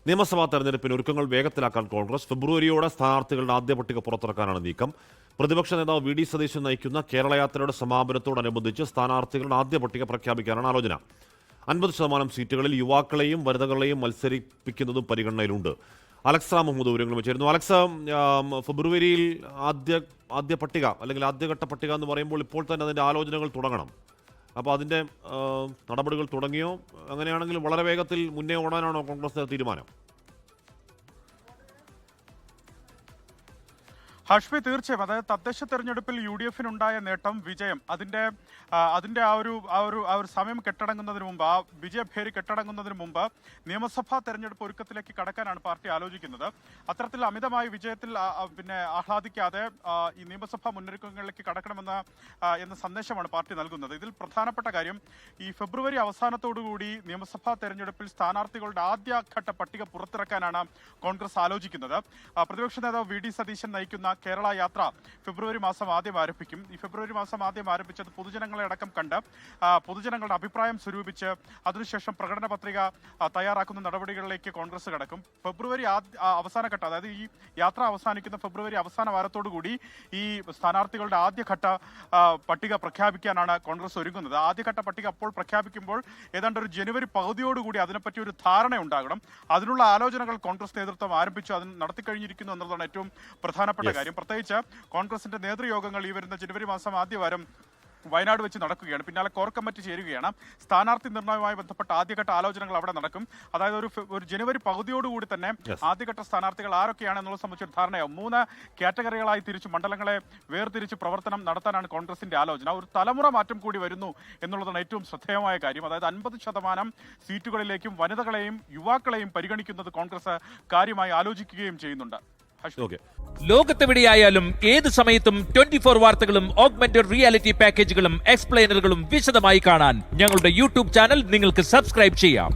നിയമസഭാ തെരഞ്ഞെടുപ്പിന് ഒരുക്കങ്ങൾ വേഗത്തിലാക്കാൻ കോൺഗ്രസ്. ഫെബ്രുവരിയോടെ സ്ഥാനാർത്ഥികളുടെ ആദ്യ പട്ടിക പുറത്തിറക്കാനാണ് നീക്കം. പ്രതിപക്ഷ നേതാവ് വി ഡി സതീശൻ നയിക്കുന്ന കേരള യാത്രയുടെ സമാപനത്തോടനുബന്ധിച്ച് സ്ഥാനാർത്ഥികളുടെ ആദ്യ പട്ടിക പ്രഖ്യാപിക്കാനാണ് ആലോചന. 50% സീറ്റുകളിൽ യുവാക്കളെയും വനിതകളെയും മത്സരിപ്പിക്കുന്നതും പരിഗണനയിലുണ്ട്. അലക്സ മുഹമ്മദ് വിവരങ്ങൾ വെച്ചിരുന്നു. അലക്സ, ഫെബ്രുവരിയിൽ ആദ്യ പട്ടിക അല്ലെങ്കിൽ ആദ്യഘട്ട പട്ടിക എന്ന് പറയുമ്പോൾ ഇപ്പോൾ തന്നെ അതിൻ്റെ ആലോചനകൾ തുടങ്ങണം. അപ്പോൾ അതിൻ്റെ നടപടികൾ തുടങ്ങിയോ? അങ്ങനെയാണെങ്കിൽ വളരെ വേഗത്തിൽ മുന്നേ ഓടാനാണോ കോൺഗ്രസ് തീരുമാനം? ഹാഷ്മി, തീർച്ചയായും. അതായത് തദ്ദേശ തെരഞ്ഞെടുപ്പിൽ UDF-നുണ്ടായ നേട്ടം, വിജയം, അതിന്റെ ആ ഒരു സമയം കെട്ടടങ്ങുന്നതിന് മുമ്പ്, ആ വിജയഭേരി കെട്ടടങ്ങുന്നതിന് മുമ്പ് നിയമസഭാ തെരഞ്ഞെടുപ്പ് ഒരുക്കത്തിലേക്ക് കടക്കാനാണ് പാർട്ടി ആലോചിക്കുന്നത്. അത്തരത്തിൽ അമിതമായ വിജയത്തിൽ ആഹ്ലാദിക്കാതെ ഈ നിയമസഭാ മുന്നൊരുക്കങ്ങളിലേക്ക് എന്ന സന്ദേശമാണ് പാർട്ടി നൽകുന്നത്. ഇതിൽ പ്രധാനപ്പെട്ട കാര്യം, ഈ ഫെബ്രുവരി അവസാനത്തോടുകൂടി നിയമസഭാ തെരഞ്ഞെടുപ്പിൽ സ്ഥാനാർത്ഥികളുടെ ആദ്യഘട്ട പട്ടിക പുറത്തിറക്കാനാണ് കോൺഗ്രസ് ആലോചിക്കുന്നത്. പ്രതിപക്ഷ നേതാവ് വി ഡി സതീശൻ നയിക്കുന്ന കേരള യാത്ര ഫെബ്രുവരി മാസം ആദ്യം ആരംഭിക്കും. ഈ ഫെബ്രുവരി മാസം ആദ്യം ആരംഭിച്ചത് പൊതുജനങ്ങളെ അടക്കം കണ്ട് പൊതുജനങ്ങളുടെ അഭിപ്രായം സ്വരൂപിച്ച് അതിനുശേഷം പ്രകടന പത്രിക തയ്യാറാക്കുന്ന നടപടികളിലേക്ക് കോൺഗ്രസ് കടക്കും. ഫെബ്രുവരി അവസാനഘട്ട, അതായത് ഈ യാത്ര അവസാനിക്കുന്ന ഫെബ്രുവരി അവസാന വാരത്തോടുകൂടി ഈ സ്ഥാനാർത്ഥികളുടെ ആദ്യഘട്ട പട്ടിക പ്രഖ്യാപിക്കാനാണ് കോൺഗ്രസ് ഒരുങ്ങുന്നത്. ആദ്യഘട്ട പട്ടിക അപ്പോൾ പ്രഖ്യാപിക്കുമ്പോൾ ഏതാണ്ട് ഒരു ജനുവരി പകുതിയോടുകൂടി അതിനെപ്പറ്റി ഒരു ധാരണ ഉണ്ടാകണം. അതിനുള്ള ആലോചനകൾ കോൺഗ്രസ് നേതൃത്വം ആരംഭിച്ചു, അത് നടത്തിക്കഴിഞ്ഞിരിക്കുന്നു എന്നുള്ളതാണ് ഏറ്റവും പ്രധാനപ്പെട്ട കാര്യം. പ്രത്യേകിച്ച് കോൺഗ്രസിന്റെ നേതൃയോഗങ്ങൾ ഈ വരുന്ന ജനുവരി മാസം ആദ്യവാരം വയനാട് വെച്ച് നടക്കുകയാണ്. പിന്നാലെ കോർ കമ്മിറ്റി ചേരുകയാണ്. സ്ഥാനാർത്ഥി നിർണയവുമായി ബന്ധപ്പെട്ട ആദ്യഘട്ട ആലോചനകൾ അവിടെ നടക്കും. അതായത് ഒരു ജനുവരി പകുതിയോടുകൂടി തന്നെ ആദ്യഘട്ട സ്ഥാനാർത്ഥികൾ ആരൊക്കെയാണെന്നുള്ളത് സംബന്ധിച്ചൊരു ധാരണയാവും. 3 കാറ്റഗറികളായി തിരിച്ച് മണ്ഡലങ്ങളെ വേർതിരിച്ച് പ്രവർത്തനം നടത്താനാണ് കോൺഗ്രസിന്റെ ആലോചന. ഒരു തലമുറ മാറ്റം കൂടി വരുന്നു എന്നുള്ളതാണ് ഏറ്റവും ശ്രദ്ധേയമായ കാര്യം. അതായത് 50% സീറ്റുകളിലേക്കും വനിതകളെയും യുവാക്കളെയും പരിഗണിക്കുന്നത് കോൺഗ്രസ് കാര്യമായി ആലോചിക്കുകയും ചെയ്യുന്നുണ്ട്. ലോകത്തെവിടെയായാലും ഏത് സമയത്തും 24 വാർത്തകളും ഓഗ്മെന്റഡ് റിയാലിറ്റി പാക്കേജുകളും എക്സ്പ്ലെയിനറുകളും വിശദമായി കാണാൻ ഞങ്ങളുടെ യൂട്യൂബ് ചാനൽ നിങ്ങൾക്ക് സബ്സ്ക്രൈബ് ചെയ്യാം.